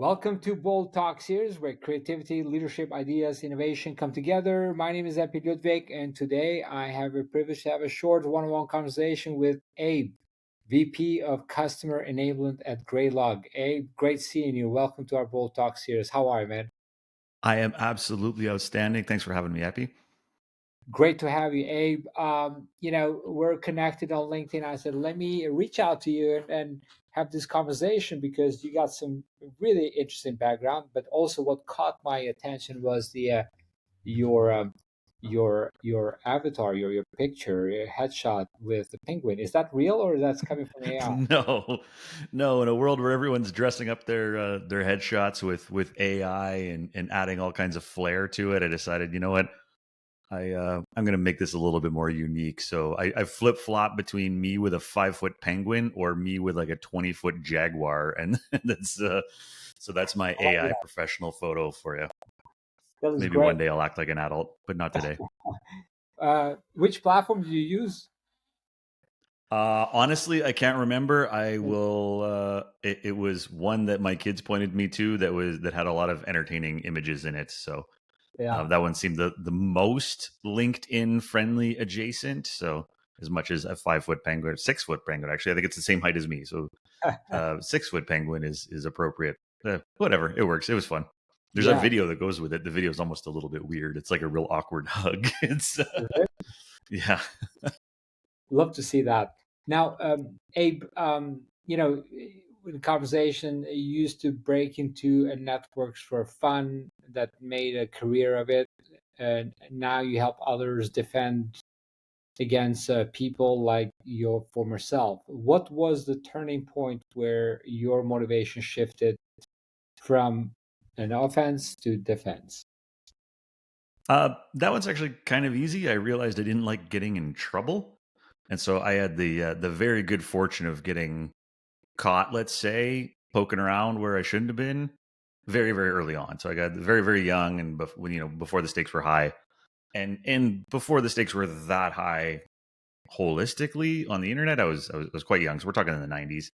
Welcome to Bold Talk series where creativity, leadership, ideas, innovation come together. My name is Epi Ludvik, and today I have a privilege to have a short one-on-one conversation with Abe, VP of Customer Enablement at Graylog. Abe, great seeing you. Welcome to our Bold Talk series. How are you, man? I am absolutely outstanding. Thanks for having me, Epi. Great to have you, Abe. We're connected on LinkedIn. I said, let me reach out to you and have this conversation because you got some really interesting background. But also, what caught my attention was the your your avatar, your picture, your headshot with the penguin. Is that real or that's coming from AI? No, no. In a world where everyone's dressing up their headshots with AI and adding all kinds of flair to it, I decided, you know what, I'm going to make this a little bit more unique. So I flip flop between me with a 5-foot penguin or me with like a 20-foot jaguar, and that's my I love AI that. professional photo for you. That is Maybe great. one day I'll act like an adult, but not today. Which platform do you use? Honestly, I can't remember. I will. It was one that my kids pointed me to that had a lot of entertaining images in it. So Yeah. that one seemed the most LinkedIn friendly adjacent. So as much as a 5-foot penguin, 6-foot penguin, actually, I think it's the same height as me. So 6-foot penguin is appropriate. Whatever, it works. It was fun. There's a Yeah. video that goes with it. The video is almost a little bit weird. It's like a real awkward hug. It's yeah. Love to see that. Now, Abe, in conversation, you used to break into a networks for fun that made a career of it, and now you help others defend against people like your former self. What was the turning point where your motivation shifted from an offense to defense? That one's actually kind of easy. I realized I didn't like getting in trouble, and so I had the very good fortune of getting caught, let's say, poking around where I shouldn't have been, very very early on. So I got very very young, and before the stakes were high, and before the stakes were that high holistically on the internet, I was quite young. So we're talking in the '90s,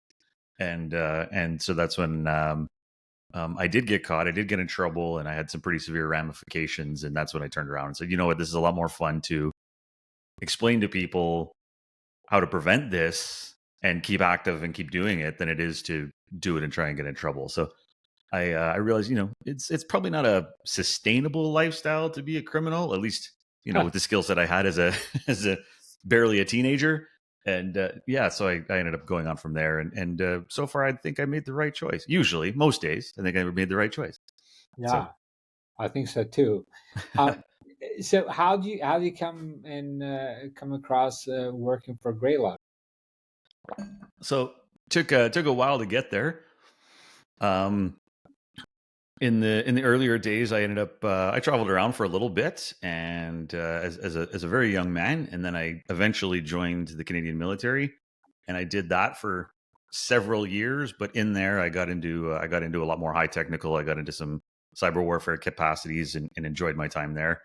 and so that's when I did get caught. I did get in trouble, and I had some pretty severe ramifications. And that's when I turned around and said, "You know what? This is a lot more fun to explain to people how to prevent this and keep active and keep doing it than it is to do it and try and get in trouble." So I realized, it's probably not a sustainable lifestyle to be a criminal, at least with the skill set I had as a as a barely a teenager. And yeah, so I ended up going on from there, and so far I think I made the right choice. Usually, most days, I think I made the right choice. So Yeah, I think so too. Uh, so how do you come across working for Greylock? so took a while to get there. Um, in the earlier days, I ended up I traveled around for a little bit, and as a very young man, and then I eventually joined the Canadian military, and I did that for several years. But in there, I got into a lot more high technical. I got into some cyber warfare capacities, and enjoyed my time there.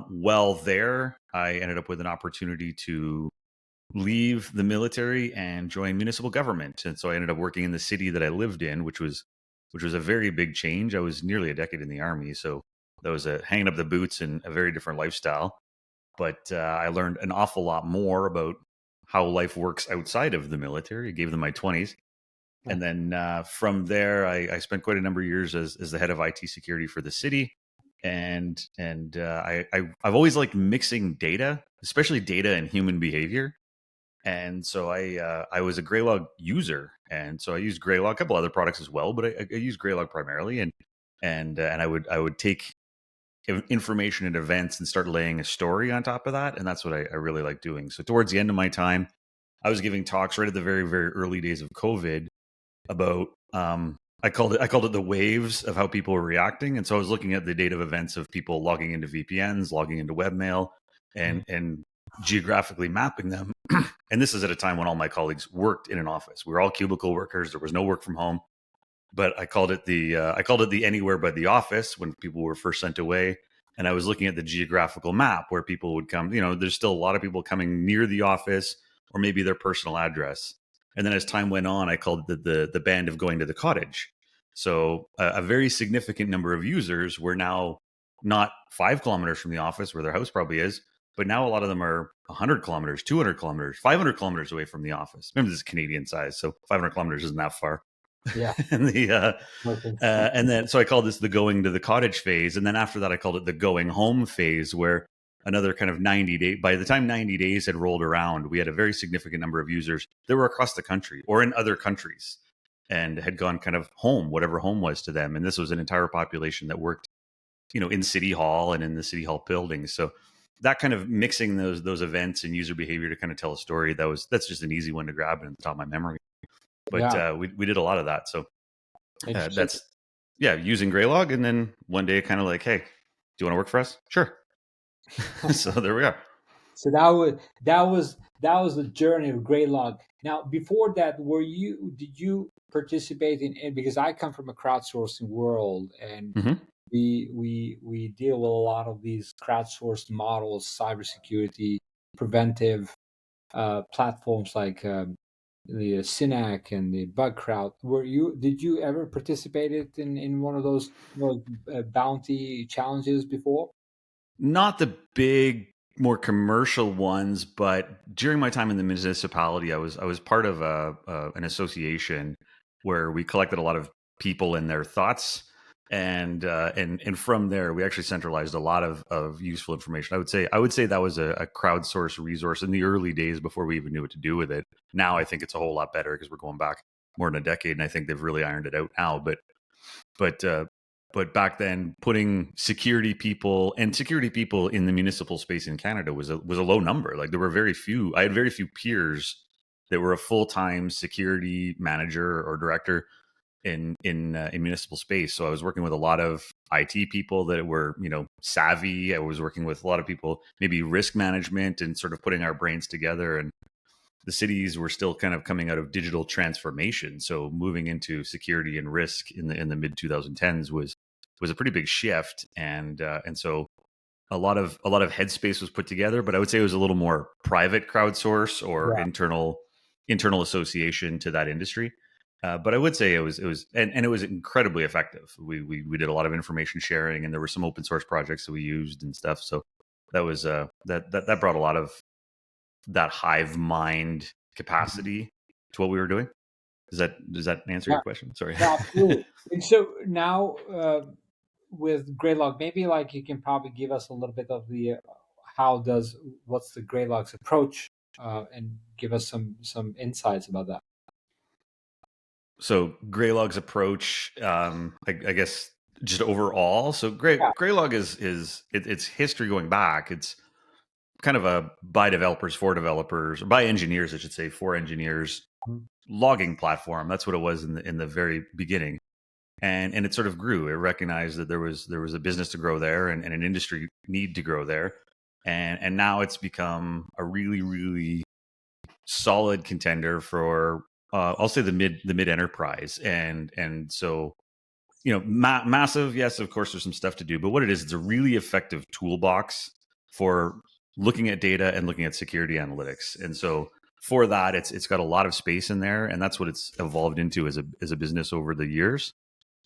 Well, there, I ended up with an opportunity to leave the military and join municipal government. And so I ended up working in the city that I lived in, which was a very big change. I was nearly a decade in the army, so that was a hanging up the boots and a very different lifestyle. But I learned an awful lot more about how life works outside of the military. I gave them my 20s. Yeah. And then from there, I spent quite a number of years as the head of IT security for the city. I've always liked mixing data, especially data and human behavior. And so I was a Graylog user, and so I used Graylog, a couple other products as well, but I used Graylog primarily, and I would take information and events and start laying a story on top of that, and that's what I really like doing. So towards the end of my time, I was giving talks right at the very very early days of COVID about I called it the waves of how people were reacting, and so I was looking at the date of events of people logging into VPNs, logging into webmail, Mm. and geographically mapping them. And this is at a time when all my colleagues worked in an office. We were all cubicle workers. There was no work from home. But I called it the anywhere but the office when people were first sent away. And I was looking at the geographical map where people would come. There's still a lot of people coming near the office or maybe their personal address. And then as time went on, I called it the band of going to the cottage. So a very significant number of users were now not 5 kilometers from the office where their house probably is, but now a lot of them are 100 kilometers, 200 kilometers, 500 kilometers away from the office. Remember, this is Canadian size, so 500 kilometers isn't that far. Yeah. and the Okay. and then so I called this the going to the cottage phase, and then after that I called it the going home phase, where another kind of 90 day. By the time 90 days had rolled around, we had a very significant number of users that were across the country or in other countries and had gone kind of home, whatever home was to them. And this was an entire population that worked, in City Hall and in the City Hall buildings. So that kind of mixing those events and user behavior to kind of tell a story, that's just an easy one to grab and on top of my memory. But Yeah. we did a lot of that. So Interesting. that's using Graylog, and then one day kind of like, hey, do you want to work for us? Sure. So there we are. So that was the journey of Graylog. Now, before that, did you participate in because I come from a crowdsourcing world, and Mm-hmm. we deal with a lot of these crowdsourced models, cybersecurity, preventive platforms like the Synac and the Bug Crowd. Did you ever participate in one of those bounty challenges before? Not the big, more commercial ones, but during my time in the municipality, I was part of an association where we collected a lot of people and their thoughts, and from there we actually centralized a lot of useful information. I would say that was a crowdsourced resource in the early days before we even knew what to do with it. Now I think it's a whole lot better because we're going back more than a decade, and I think they've really ironed it out now. But but back then, putting security people in the municipal space in Canada was a low number. Like there were very few. I had very few peers that were a full time security manager or director in municipal space. So I was working with a lot of IT people that were savvy. I was working with a lot of people, maybe risk management, and sort of putting our brains together. And the cities were still kind of coming out of digital transformation, so moving into security and risk in the mid 2010s was a pretty big shift. And so a lot of headspace was put together, but I would say it was a little more private crowdsource or Yeah. internal association to that industry. But I would say it was and it was incredibly effective. We did a lot of information sharing, and there were some open source projects that we used and stuff. So that was that brought a lot of that hive mind Mhm. capacity to what we were doing. Does that answer Yeah. your question? Sorry. Yeah, absolutely. And so now, with Graylog, maybe like you can probably give us a little bit of the what's the Graylog's approach, and give us some insights about that. So Graylog's approach, I guess, just overall. So Yeah. Graylog it's history going back. It's kind of a by developers for developers, or by engineers, I should say, for engineers Mhm. logging platform. That's what it was in the very beginning. And it sort of grew. It recognized that there was a business to grow there, and an industry need to grow there, and now it's become a really really solid contender for I'll say the mid enterprise, and so massive. Yes, of course, there's some stuff to do, but what it is, it's a really effective toolbox for looking at data and looking at security analytics. And so for that, it's got a lot of space in there, and that's what it's evolved into as a business over the years.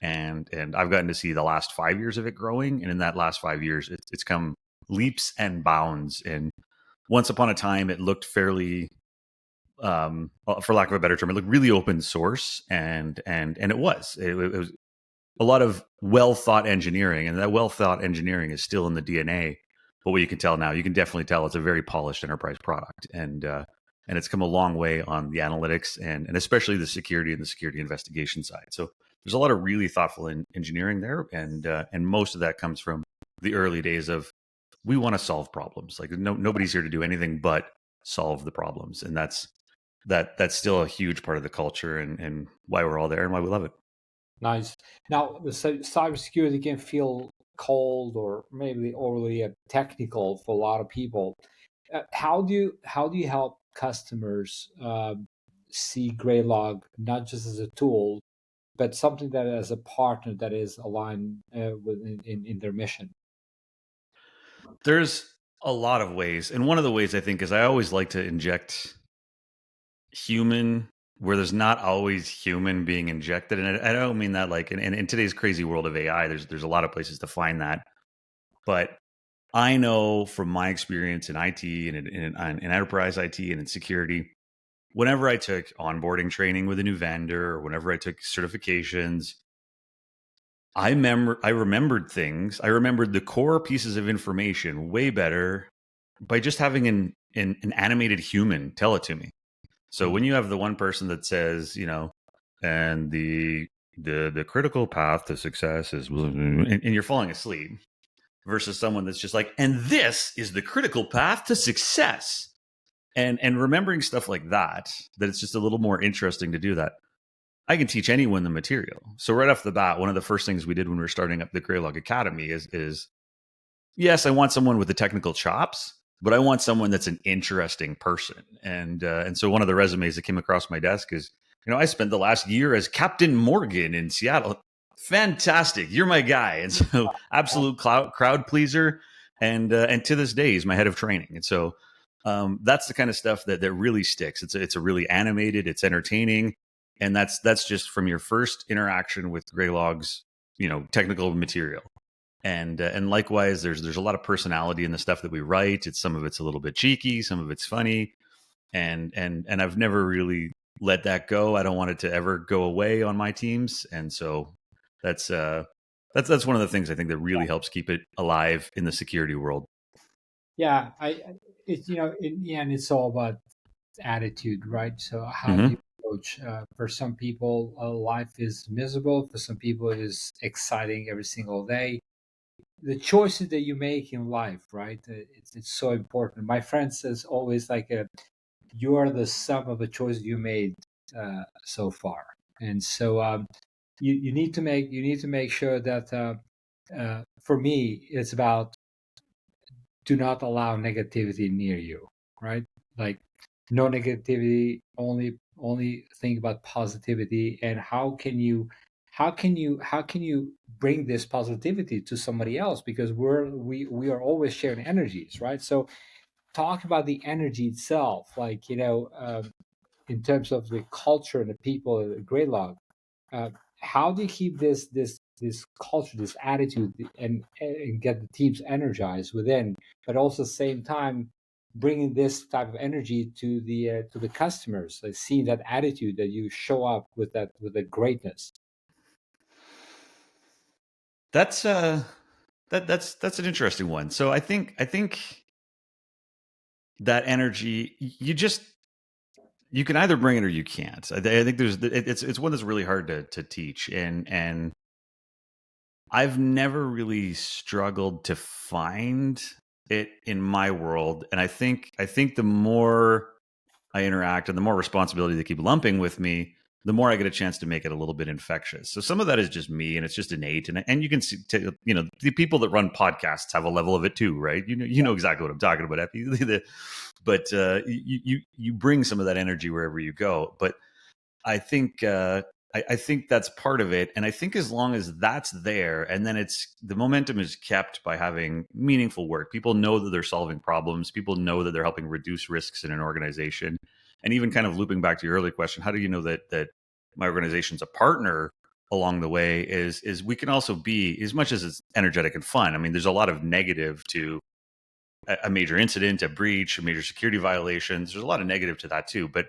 And I've gotten to see the last 5 years of it growing, and in that last 5 years, it's come leaps and bounds. And once upon a time, it looked fairly, for lack of a better term, it looked really open source, and it was a lot of well thought engineering, and that well thought engineering is still in the DNA. But what you can tell now, you can definitely tell it's a very polished enterprise product, and it's come a long way on the analytics and especially the security and the security investigation side. So there's a lot of really thoughtful engineering there, and most of that comes from the early days of we want to solve problems. Like nobody's here to do anything but solve the problems, and that's still a huge part of the culture, and why we're all there and why we love it. Nice. Now, the cybersecurity can feel cold or maybe overly technical for a lot of people. How do you help customers see Graylog not just as a tool, but something that as a partner that is aligned with in their mission? There's a lot of ways. And one of the ways I think is I always like to inject human where there's not always human being injected. And I don't mean that like in today's crazy world of AI, there's a lot of places to find that. But I know from my experience in IT and in enterprise IT and in security, whenever I took onboarding training with a new vendor or whenever I took certifications, I remembered things. I remembered the core pieces of information way better by just having an animated human tell it to me. So when you have the one person that says, and the critical path to success is, and you're falling asleep, versus someone that's just like, and this is the critical path to success, and remembering stuff like that it's just a little more interesting to do that. I can teach anyone the material. So right off the bat, one of the first things we did when we were starting up the Graylog Academy is yes, I want someone with the technical chops, but I want someone that's an interesting person. And so one of the resumes that came across my desk is, I spent the last year as Captain Morgan in Seattle. Fantastic, you're my guy. And so absolute crowd pleaser, and to this day he's my head of training. And so that's the kind of stuff that really sticks. It's a really animated, it's entertaining, and that's just from your first interaction with Graylog's technical material. And likewise, there's a lot of personality in the stuff that we write. Some of it's a little bit cheeky, some of it's funny, and I've never really let that go. I don't want it to ever go away on my teams, and so that's one of the things I think that really helps keep it alive in the security world. Yeah, it's in the end, it's all about attitude, right? So how do Mm-hmm. you approach? For some people, life is miserable. For some people, it is exciting every single day. The choices that you make in life, right? It's so important. My friend says always like, you are the sum of the choices you made so far, and so you need to make sure that for me, it's about do not allow negativity near you, right? Like no negativity, only think about positivity. And how can you bring this positivity to somebody else, because we are always sharing energies, right? So talk about the energy itself, like in terms of the culture and the people at Graylog. uh, how do you keep this culture, this attitude, and get the teams energized within, but also at the same time bringing this type of energy to the customers, like seeing that attitude that you show up with the greatness. That's that's an interesting one. So I think that energy, you can either bring it or you can't. I think it's one that's really hard to teach, and I've never really struggled to find it in my world. And I think the more I interact and the more responsibility they keep lumping with me, the more I get a chance to make it a little bit infectious. So some of that is just me, and it's just innate. And you can see, the people that run podcasts have a level of it too, right? You know exactly what I'm talking about, Epi. But you bring some of that energy wherever you go. But I think I think that's part of it, and I think as long as that's there, and then the momentum is kept by having meaningful work. People know that they're solving problems. People know that they're helping reduce risks in an organization. And even kind of looping back to your earlier question, how do you know that my organization's a partner along the way? Is we can also be, as much as it's energetic and fun. I mean, there's a lot of negative to a major incident, a breach, a major security violations. There's a lot of negative to that too, but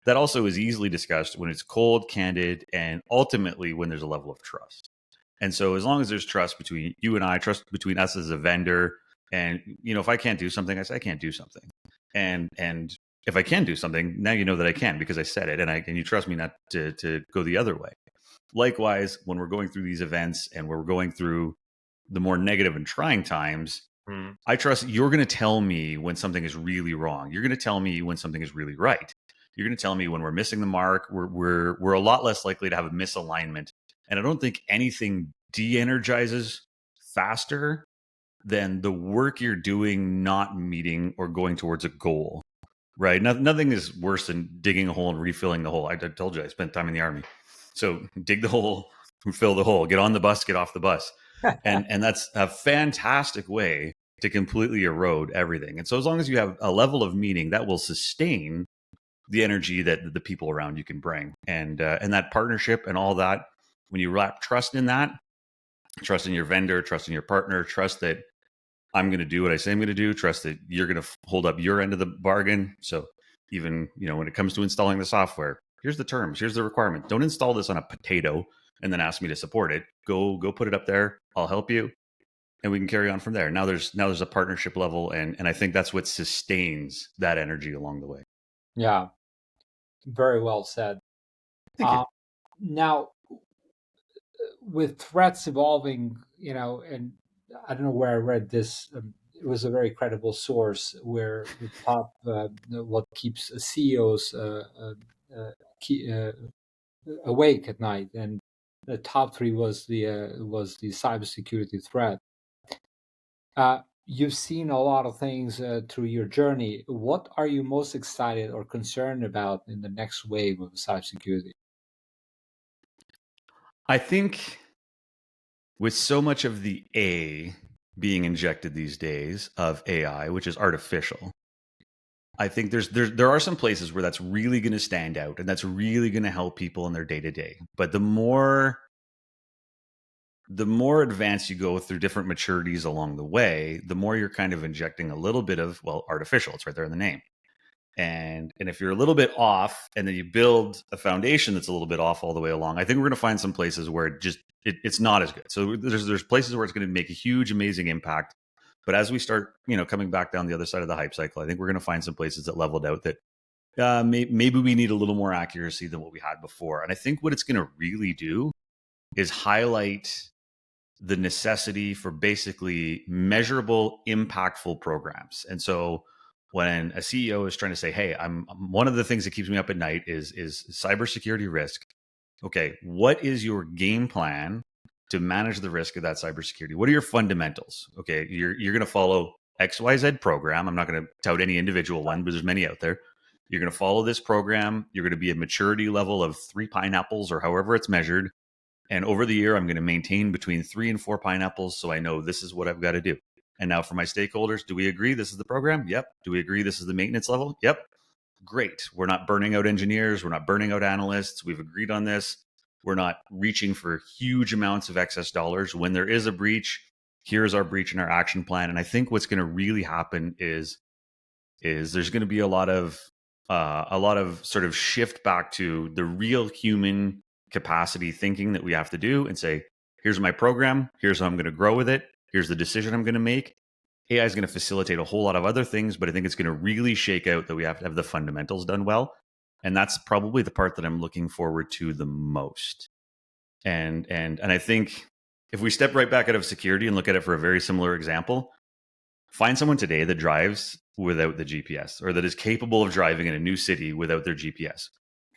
that also is easily discussed when it's cold, candid, and ultimately when there's a level of trust. And so as long as there's trust between you and I, trust between us as a vendor, and if I can't do something, I say I can't do something. And if I can do something, now you know that I can because I said it, and you trust me not to go the other way. Likewise, when we're going through these events and we're going through the more negative and trying times, I trust you're going to tell me when something is really wrong. You're going to tell me when something is really right. You're going to tell me when we're missing the mark. We're a lot less likely to have a misalignment. And I don't think anything de-energizes faster than the work you're doing not meeting or going towards a goal. Right? Nothing is worse than digging a hole and refilling the hole. I told you I spent time in the army. So dig the hole, fill the hole, get on the bus, get off the bus. And that's a fantastic way to completely erode everything. And so as long as you have a level of meaning that will sustain the energy that the people around you can bring, and that partnership and all that. When you wrap trust in that, trust in your vendor, trust in your partner, trust that I'm going to do what I say I'm going to do, trust that you're going to hold up your end of the bargain. So even, when it comes to installing the software, here's the terms, here's the requirement. Don't install this on a potato and then ask me to support it. Go put it up there. I'll help you, and we can carry on from there. Now there's a partnership level, and I think that's what sustains that energy along the way. Yeah, very well said. Thank you. Now, with threats evolving, and I don't know where I read this. It was a very credible source where the top, what keeps CEOs awake at night, and the top three was the cybersecurity threat. You've seen a lot of things through your journey. What are you most excited or concerned about in the next wave of cybersecurity? I think with so much of the A being injected these days of AI, which is artificial, I think there are some places where that's really going to stand out, and that's really going to help people in their day to day. But the more advanced you go through different maturities along the way, the more you're kind of injecting a little bit of, artificial. It's right there in the name. And if you're a little bit off, and then you build a foundation that's a little bit off all the way along, I think we're going to find some places where it's not as good. So there's places where it's going to make a huge, amazing impact. But as we start, coming back down the other side of the hype cycle, I think we're going to find some places that leveled out that maybe we need a little more accuracy than what we had before. And I think what it's going to really do is highlight the necessity for basically measurable, impactful programs. And so when a CEO is trying to say, "Hey, I'm one of the things that keeps me up at night is cybersecurity risk." Okay, what is your game plan to manage the risk of that cybersecurity? What are your fundamentals? Okay, you're going to follow XYZ program. I'm not going to tout any individual one, but there's many out there. You're going to follow this program. You're going to be a maturity level of 3 pineapples or however it's measured. And over the year, I'm going to maintain between 3 and 4 pineapples, so I know this is what I've got to do. And now for my stakeholders, do we agree this is the program? Yep. Do we agree this is the maintenance level? Yep. Great. We're not burning out engineers. We're not burning out analysts. We've agreed on this. We're not reaching for huge amounts of excess dollars. When there is a breach, here's our breach and our action plan. And I think what's going to really happen is there's going to be a lot of sort of shift back to the real human capacity thinking that we have to do, and say, here's my program, here's how I'm going to grow with it, here's the decision I'm going to make. AI is going to facilitate a whole lot of other things, but I think it's going to really shake out that we have to have the fundamentals done well. And that's probably the part that I'm looking forward to the most. And I think if we step right back out of security and look at it for a very similar example, find someone today that drives without the GPS, or that is capable of driving in a new city without their GPS.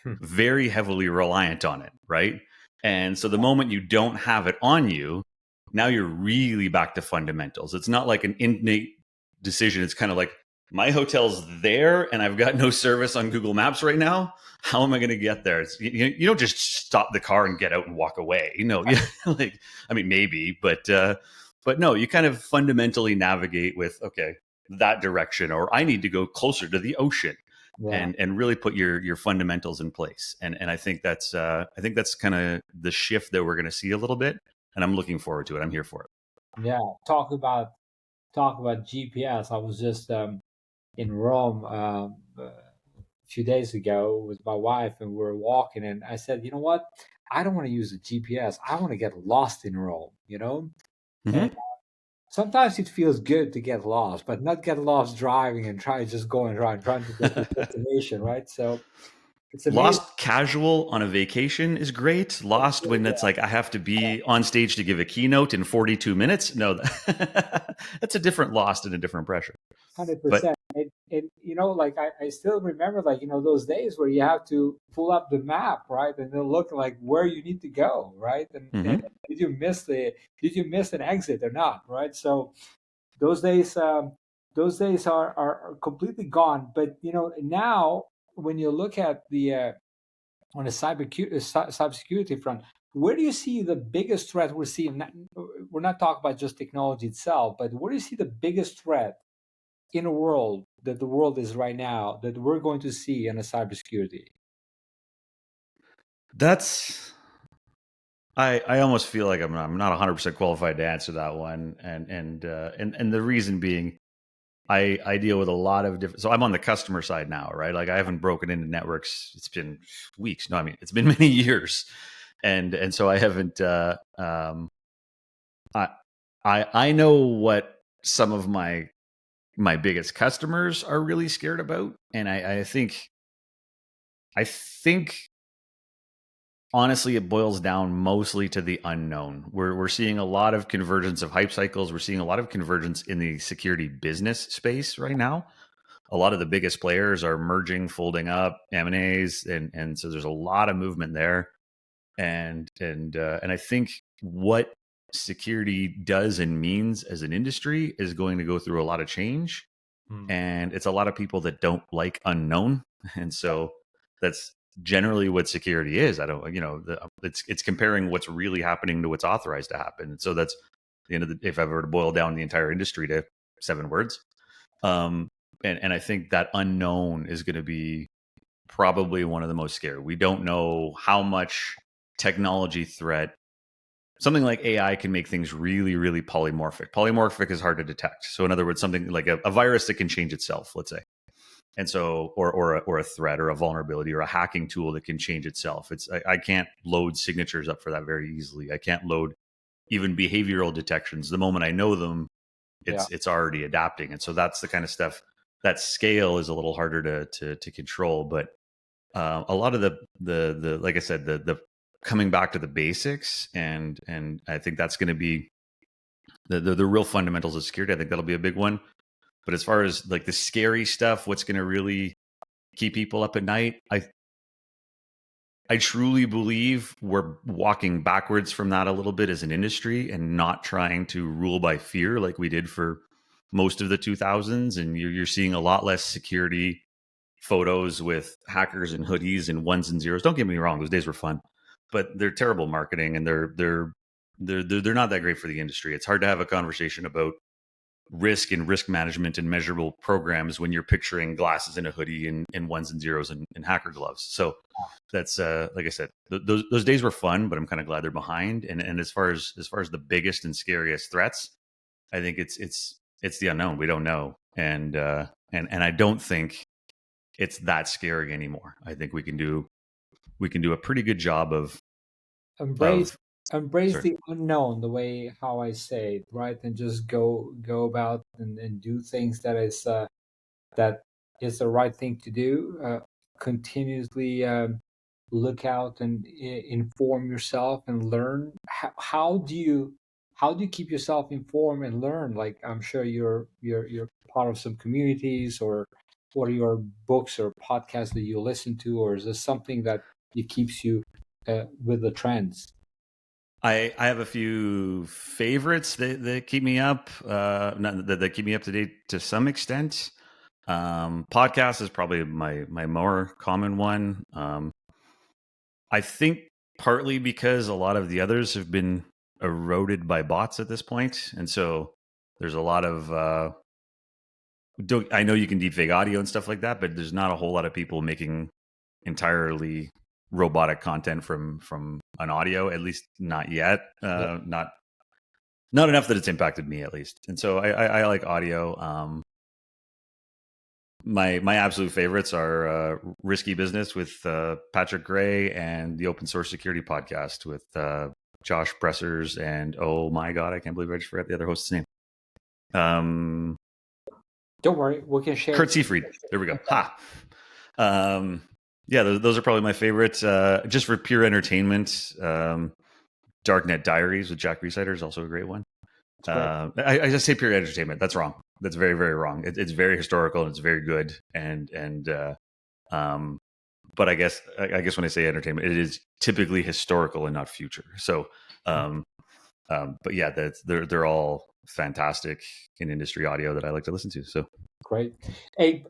Very heavily reliant on it, right? And so the moment you don't have it on you, now you're really back to fundamentals. It's not like an innate decision. It's kind of like, my hotel's there and I've got no service on Google Maps right now. How am I going to get there? You don't just stop the car and get out and walk away. Like, I mean, maybe, but no, you kind of fundamentally navigate with, okay, that direction, or I need to go closer to the ocean. Yeah. And really put your fundamentals in place. And I think that's kind of the shift that we're going to see a little bit. And I'm looking forward to it. I'm here for it. Yeah. Talk about GPS. I was just in Rome a few days ago with my wife, and we were walking, and I said, you know what? I don't want to use a GPS. I want to get lost in Rome, And Mm-hmm. sometimes it feels good to get lost, but not get lost driving and just going around trying to get to the destination, right? So it's amazing. Lost casual on a vacation is great. Lost when it's like I have to be on stage to give a keynote in 42 minutes. No, that's a different lost and a different pressure. But 100%. And like I still remember, like, those days where you have to pull up the map, right? And then look like where you need to go, right? And mm-hmm. did you miss an exit or not, right? So those days are completely gone. But now when you look at the on the cybersecurity front, where do you see the biggest threat we're seeing? We're not talking about just technology itself, but where do you see the biggest threat in a world that the world is right now that we're going to see in a cybersecurity? That's I almost feel like I'm not 100% qualified to answer that one, and the reason being, I deal with a lot of different. So I'm on the customer side now, right? Like I haven't broken into networks. It's been weeks. No, I mean it's been many years, and so I haven't. I I know what some of my biggest customers are really scared about, and I think honestly, it boils down mostly to the unknown. We're seeing a lot of convergence of hype cycles. We're seeing a lot of convergence in the security business space right now. A lot of the biggest players are merging, folding up M&As, and so there's a lot of movement there. And I think what security does and means as an industry is going to go through a lot of change, Hmm. and it's a lot of people that don't like unknown, and so that's generally what security is. I don't, it's comparing what's really happening to what's authorized to happen. And so that's the end of the, if I were to boil down the entire industry to 7 words. um and I think that unknown is going to be probably one of the most scary. We don't know how much technology threat. Something like AI can make things really, really polymorphic. Polymorphic is hard to detect. So, in other words, something like a virus that can change itself, let's say, and so, or a threat, or a vulnerability, or a hacking tool that can change itself. I can't load signatures up for that very easily. I can't load even behavioral detections. The moment I know them, Yeah. it's already adapting, and so that's the kind of stuff that scale is a little harder to control. But a lot of the like I said, the coming back to the basics, and I think that's going to be the real fundamentals of security. I think that'll be a big one. But as far as like the scary stuff, what's going to really keep people up at night, I truly believe we're walking backwards from that a little bit as an industry, and not trying to rule by fear like we did for most of the 2000s. And you're seeing a lot less security photos with hackers and hoodies and ones and zeros. Don't get me wrong; those days were fun, but they're terrible marketing, and they're not that great for the industry. It's hard to have a conversation about risk and risk management and measurable programs when you're picturing glasses and a hoodie and ones and zeros and hacker gloves. So that's like I said, those days were fun, but I'm kind of glad they're behind. And as far as the biggest and scariest threats, I think it's the unknown. We don't know, and I don't think it's that scary anymore. I think we can do a pretty good job embrace of embrace sorry. the unknown, the way how I say it, right? And just go about and do things that is the right thing to do. Continuously look out and inform yourself and learn. How do you keep yourself informed and learn? Like, I'm sure you're part of some communities, or what are your books or podcasts that you listen to, or is this something that it keeps you with the trends? I have a few favorites that keep me up, not, that keep me up to date to some extent. Podcast is probably my more common one. I think partly because a lot of the others have been eroded by bots at this point, and so there's a lot of. I know you can deepfake audio and stuff like that, but there's not a whole lot of people making entirely robotic content from an audio, at least not yet. Yeah. Not enough that it's impacted me, at least. And so I like audio. My absolute favorites are Risky Business with Patrick Gray, and the Open Source Security Podcast with Josh Bressers, and oh my god, I can't believe I just forgot the other host's name. Um, Don't worry, we can share. Kurt Seafried. There we go. Ha. Um, yeah, those are probably my favorites. Just for pure entertainment, Darknet Diaries with Jack Resider is also a great one. It's great. I just say pure entertainment. That's wrong. That's very, very wrong. It's very historical, and it's very good. Um, but I guess when I say entertainment, it is typically historical and not future. So, um, but yeah, they're all fantastic in industry audio that I like to listen to. So, Great. Hey,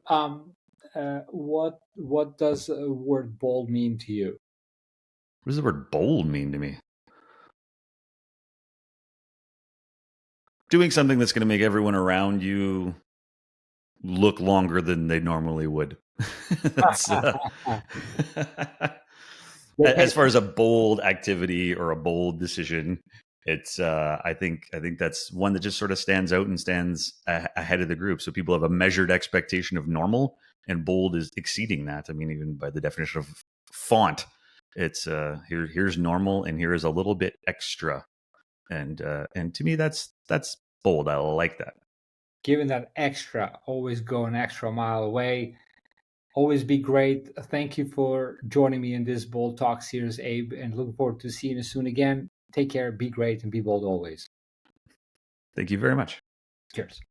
what does word bold mean to you? what does the word bold mean to me? Doing something that's going to make everyone around you look longer than they normally would. That's They pay as far as a bold activity or a bold decision. It's I think that's one that just sort of stands out and stands ahead of the group. So people have a measured expectation of normal, and bold is exceeding that. I mean, even by the definition of font, it's here's normal, and here is a little bit extra, and to me that's bold. I like that. given that extra, always go an extra mile away. Always be great. Thank you for joining me in this Bold Talk series, Abe, and looking forward to seeing you soon again. Take care, be great, and be bold always. Thank you very much. Cheers.